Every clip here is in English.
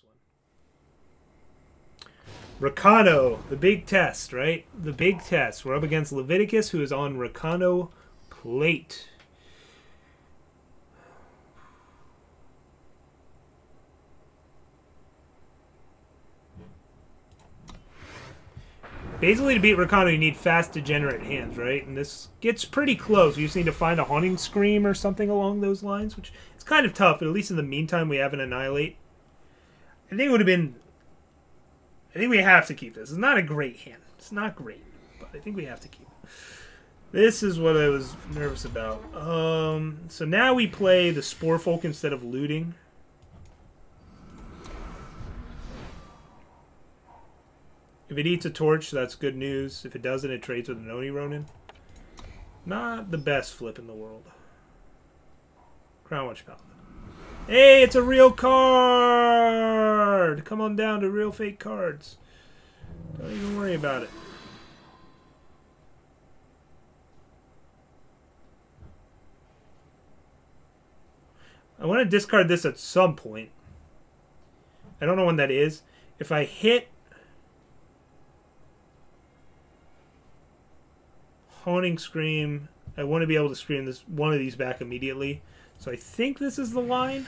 this one. Rakano, the big test, right? The big test. We're up against Leviticus, who is on Rakano plate. Basically, to beat Rakano, you need fast, degenerate hands, right? And this gets pretty close. You just need to find a Haunting Scream or something along those lines, which is kind of tough, but at least in the meantime, we have an Annihilate. I think it would have been... I think we have to keep this. It's not a great hand. It's not great, but I think we have to keep it. This is what I was nervous about. So now we play the Spore Folk instead of looting. If it eats a torch, that's good news. If it doesn't, it trades with an Oni Ronin. Not the best flip in the world. Crown Watch Paladin. Hey, it's a real card! Come on down to real fake cards. Don't even worry about it. I want to discard this at some point. I don't know when that is. If I hit Haunting Scream, I want to be able to scream this one of these back immediately. So I think this is the line.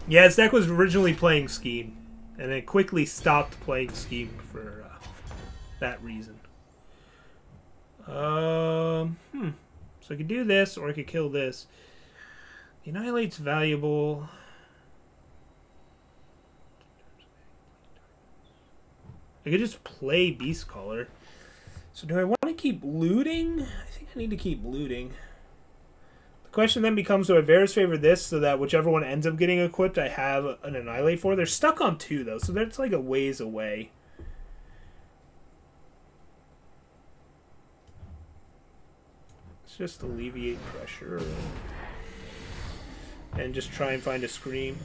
Yeah, this deck was originally playing Scheme, and it quickly stopped playing Scheme for that reason. So I could do this, or I could kill this. The Annihilate's valuable. I could just play Beastcaller. So do I want to keep looting? I think I need to keep looting. The question then becomes, do I Varus favor this so that whichever one ends up getting equipped, I have an Annihilate for? They're stuck on 2, though, so that's like a ways away. Let's just alleviate pressure. And just try and find a Scream.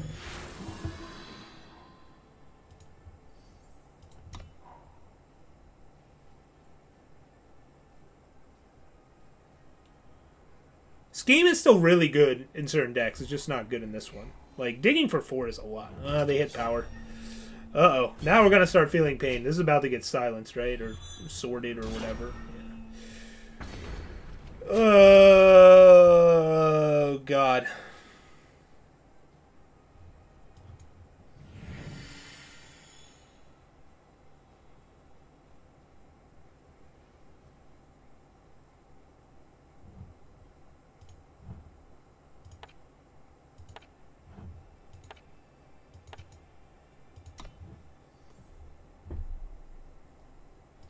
Scheme is still really good in certain decks. It's just not good in this one. Like, digging for 4 is a lot. They hit power. Uh-oh. Now we're going to start feeling pain. This is about to get silenced, right? Or sorted or whatever. Yeah. Oh, God.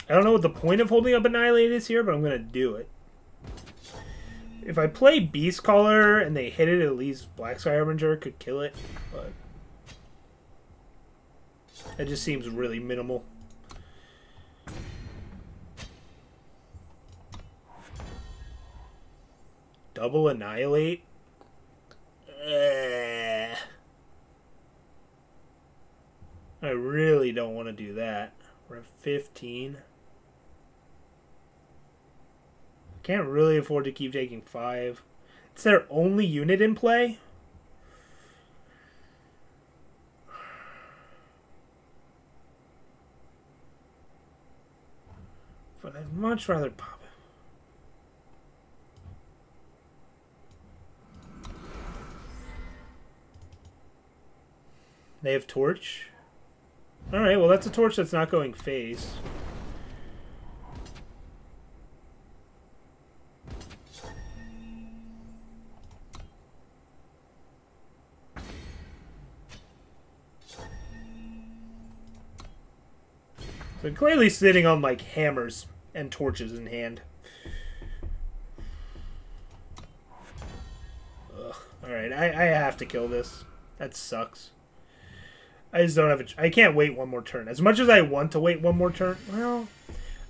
I don't know what the point of holding up Annihilate is here, but I'm going to do it. If I play Beastcaller and they hit it, at least Black Sky Harbinger could kill it, but it just seems really minimal. Double Annihilate? I really don't want to do that. We're at 15. Can't really afford to keep taking 5. It's their only unit in play. But I'd much rather pop it. They have Torch. Alright, well that's a Torch that's not going face. So clearly sitting on like hammers and torches in hand. Ugh. Alright, I have to kill this. That sucks. I just don't have I can't wait one more turn. As much as I want to wait one more turn, well,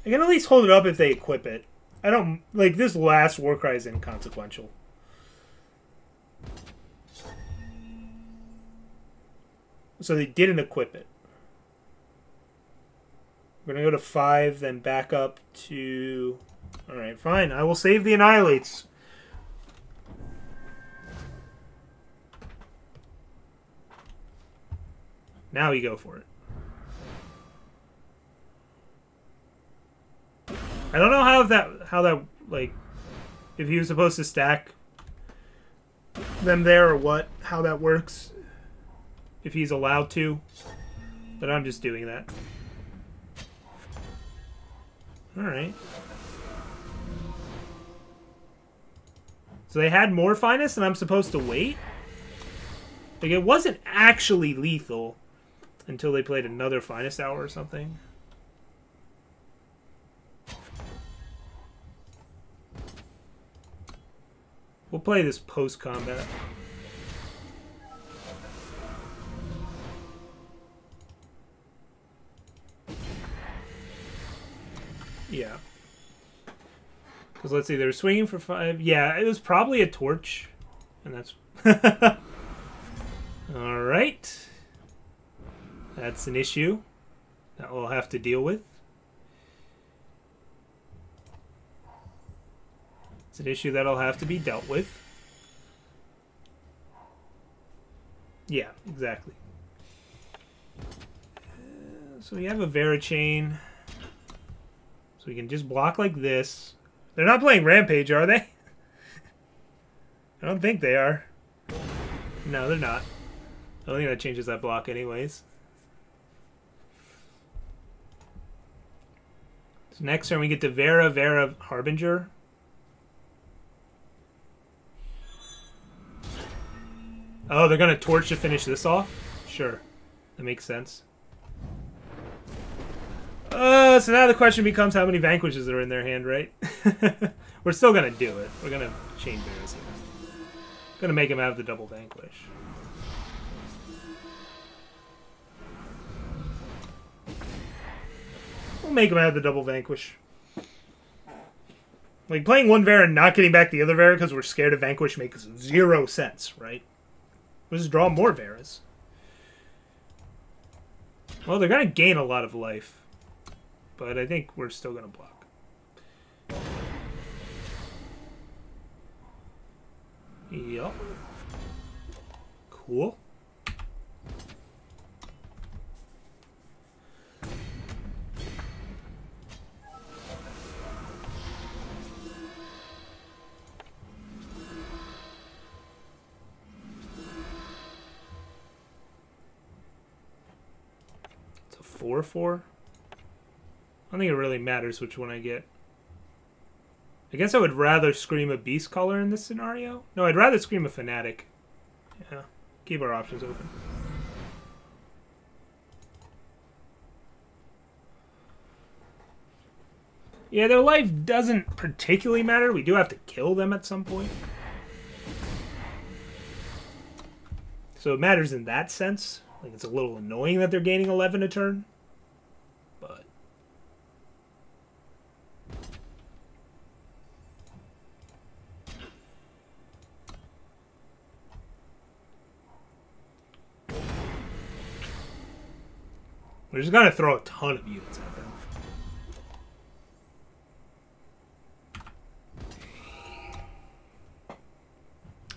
I can at least hold it up if they equip it. I don't... Like, this last Warcry is inconsequential. So they didn't equip it. We're going to go to 5, then back up to... Alright, fine. I will save the Annihilates. Now we go for it. I don't know how that like, if he was supposed to stack them there or what, how that works. If he's allowed to. But I'm just doing that. Alright. So they had more Finest and I'm supposed to wait? Like, it wasn't actually lethal until they played another Finest Hour or something. We'll play this post-combat. Yeah. Because let's see, they're swinging for 5. Yeah, it was probably a torch. And that's... Alright. That's an issue that we'll have to deal with. It's an issue that'll have to be dealt with. Yeah, exactly. So we have a Verichain. So we can just block like this. They're not playing Rampage, are they? I don't think they are. No, they're not. I don't think that changes that block anyways. So next turn we get to Vera, Harbinger. Oh, they're going to Torch to finish this off? Sure. That makes sense. So now the question becomes how many Vanquishes are in their hand, right? We're still going to do it. We're going to chain Bears here. Going to make him have the double Vanquish. We'll make him have the double Vanquish. Like, playing one Vera and not getting back the other Vera because we're scared of Vanquish makes 0 sense, right? We'll just draw more Veras. Well, they're going to gain a lot of life. But I think we're still going to block. Yup. Cool. It's a 4/4. I don't think it really matters which one I get. I guess I would rather scream a Beast Color in this scenario. No, I'd rather scream a Fanatic. Yeah, keep our options open. Yeah, their life doesn't particularly matter. We do have to kill them at some point. So it matters in that sense. Like, it's a little annoying that they're gaining 11 a turn. But... we're just gonna throw a ton of units at them.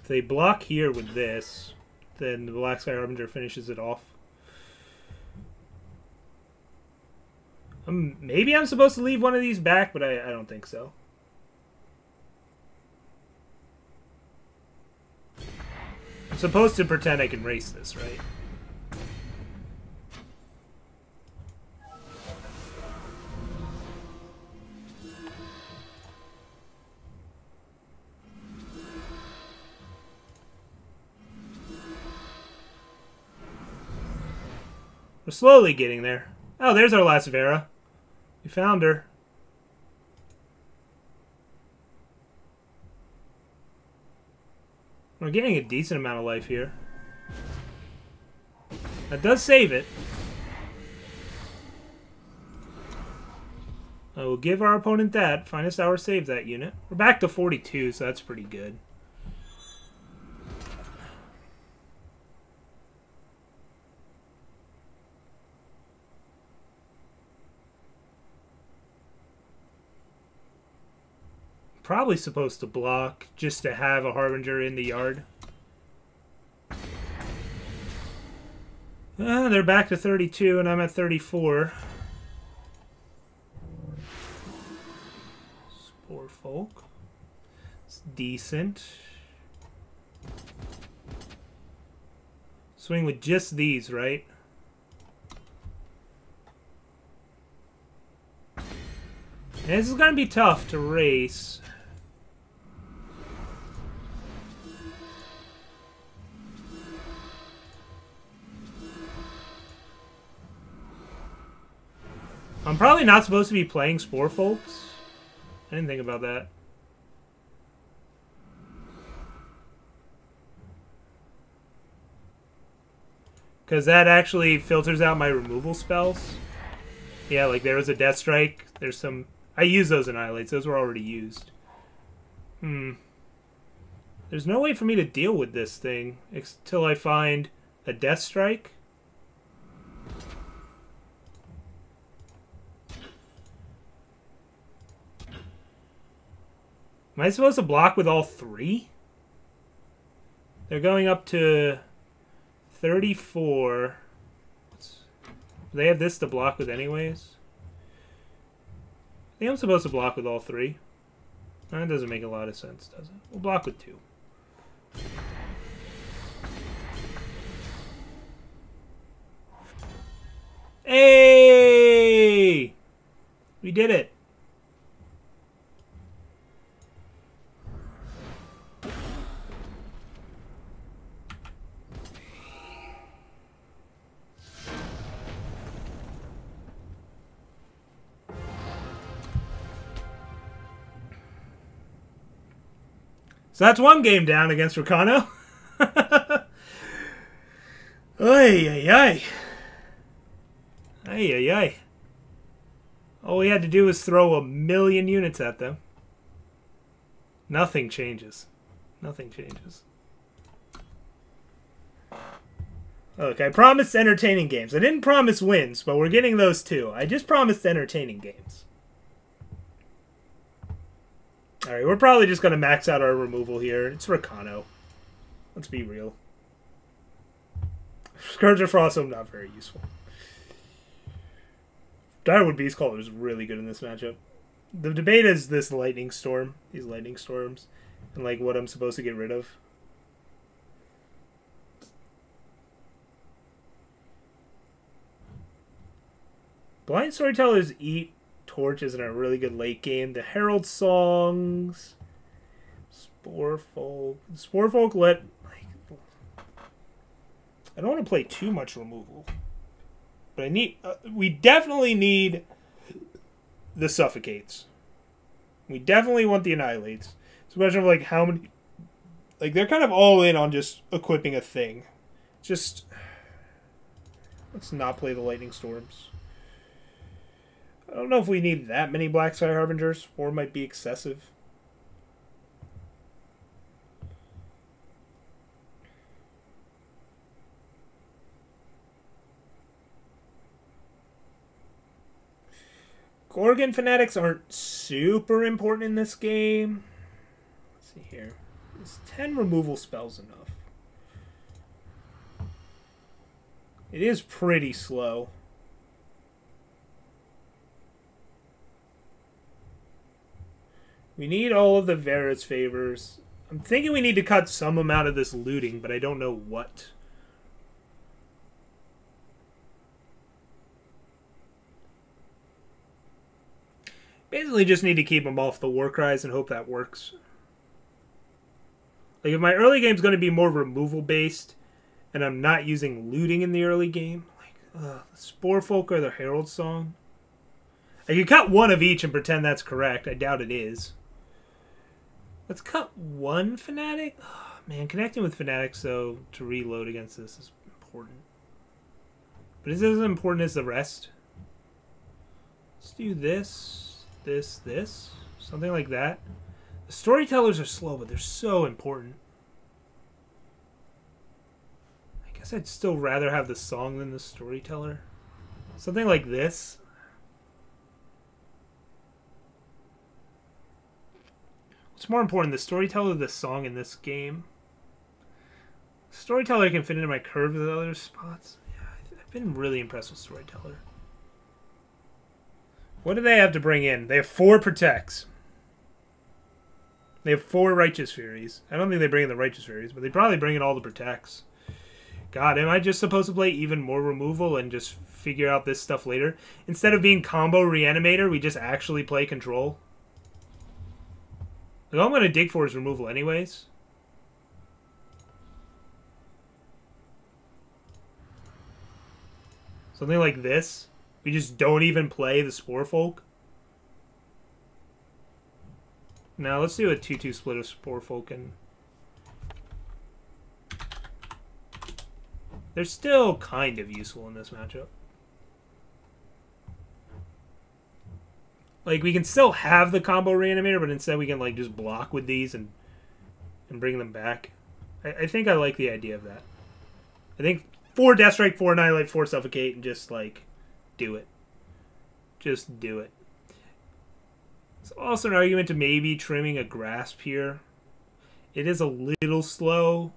If they block here with this, then the Black Sky Harbinger finishes it off. Maybe I'm supposed to leave one of these back, but I don't think so. I'm supposed to pretend I can race this, right? We're slowly getting there. Oh, there's our last Vera. We found her. We're getting a decent amount of life here. That does save it. I will give our opponent that. Finest Hour saves that unit. We're back to 42, so that's pretty good. Probably supposed to block just to have a Harbinger in the yard. They're back to 32 and I'm at 34. Spore Folk. It's decent. Swing with just these, right? And this is going to be tough to race. I'm probably not supposed to be playing Spore Folks. I didn't think about that. Because that actually filters out my removal spells. Yeah, like there was a Death Strike. There's some... I use those Annihilates. Those were already used. There's no way for me to deal with this thing until I find a Death Strike. Am I supposed to block with all three? They're going up to 34. They have this to block with anyways. I think I'm supposed to block with all three. That doesn't make a lot of sense, does it? We'll block with two. Hey! We did it. So that's one game down against Rakano. Ay, ay, ay. Ay, ay, ay. All we had to do was throw 1,000,000 units at them. Nothing changes. Nothing changes. Look, I promised entertaining games. I didn't promise wins, but we're getting those too. I just promised entertaining games. Alright, we're probably just going to max out our removal here. It's Rakano. Let's be real. Scourge of Frost, not very useful. Direwood Beastcaller is really good in this matchup. The debate is this Lightning Storm. These Lightning Storms. And like what I'm supposed to get rid of. Blind Storytellers eat torches in a really good late game. The Herald Songs, Spore Folk. Spore Folk let... I don't want to play too much removal. But I need... we definitely need the Suffocates. We definitely want the Annihilates. It's a question of like how many... Like they're kind of all in on just equipping a thing. Just... Let's not play the Lightning Storms. I don't know if we need that many Black Sky Harbingers. 4 might be excessive. Gorgon Fanatics aren't super important in this game. Let's see here. Is 10 removal spells enough? It is pretty slow. We need all of the Vera's favors. I'm thinking we need to cut some amount of this looting, but I don't know what. Basically just need to keep them off the Warcries and hope that works. Like if my early game's going to be more removal based and I'm not using looting in the early game, like the Spore Folk or the Herald Song. I could cut one of each and pretend that's correct. I doubt it is. Let's cut one Fanatic. Oh, man, connecting with Fanatics, though, to reload against this is important. But is this as important as the rest? Let's do this, this. Something like that. The Storytellers are slow, but they're so important. I guess I'd still rather have the Song than the Storyteller. Something like this. What's more important, the storyteller or the song in this game? Storyteller can fit into my curve with other spots. Yeah, I've been really impressed with Storyteller. What do they have to bring in? They have 4 Protects. They have 4 Righteous Furies. I don't think they bring in the Righteous Furies, but they probably bring in all the Protects. God, am I just supposed to play even more removal and just figure out this stuff later? Instead of being combo Reanimator, we just actually play Control? Like, all I'm going to dig for is removal anyways. Something like this. We just don't even play the Spore Folk. Now let's do a 2-2 split of Spore Folk and... They're still kind of useful in this matchup. Like, we can still have the combo Reanimator, but instead we can, like, just block with these and bring them back. I think I like the idea of that. I think 4 Death Strike, 4 Annihilate, 4 Suffocate, and just, like, do it. Just do it. There's also an argument to maybe trimming a Grasp here. It is a little slow,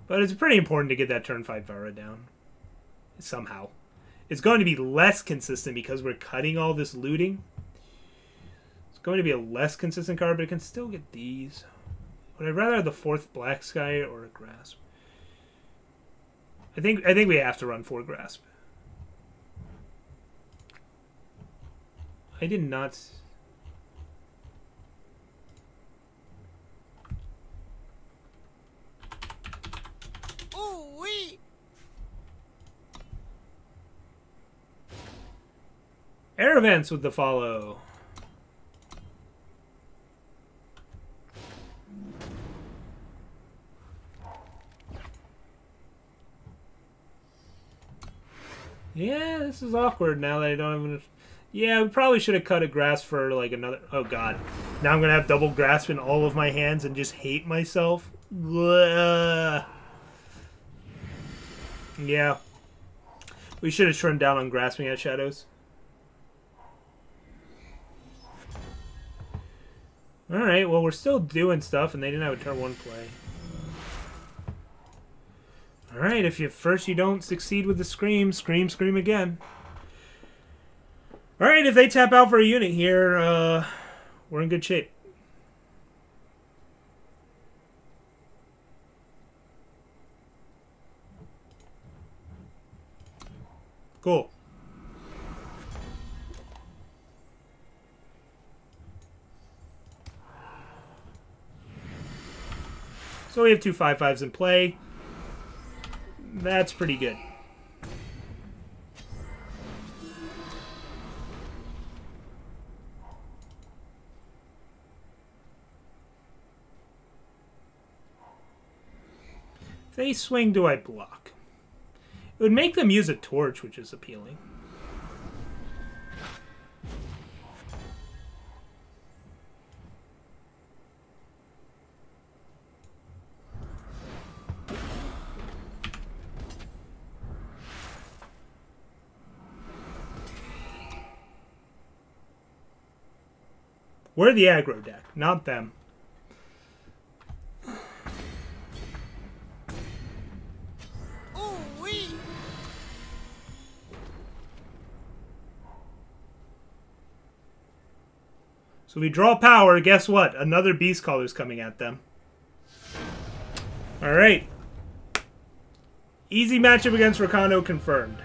but it's pretty important to get that turn 5 Vara down. Somehow. It's going to be less consistent because we're cutting all this looting. It's going to be a less consistent card, but it can still get these. Would I rather have the 4th Black Sky or a Grasp? I think we have to run 4 Grasp. I did not... Ooh-wee! Air Events with the follow. Yeah, this is awkward now that I don't have enough... Yeah, we probably should have cut a Grasp for, like, another... Oh, God. Now I'm going to have double Grasp in all of my hands and just hate myself. Ugh. Yeah. We should have trimmed down on grasping at Shadows. Alright, well, we're still doing stuff, and they didn't have a turn 1 play. Alright, if first you don't succeed with the Scream, scream again. Alright, if they tap out for a unit here, we're in good shape. Cool. So we have 2 5/5s in play. That's pretty good. If they swing, do I block? It would make them use a torch, which is appealing. We're the aggro deck, not them. Ooh-wee! So we draw power, guess what? Another Beast Caller's coming at them. Alright. Easy matchup against Rakano confirmed.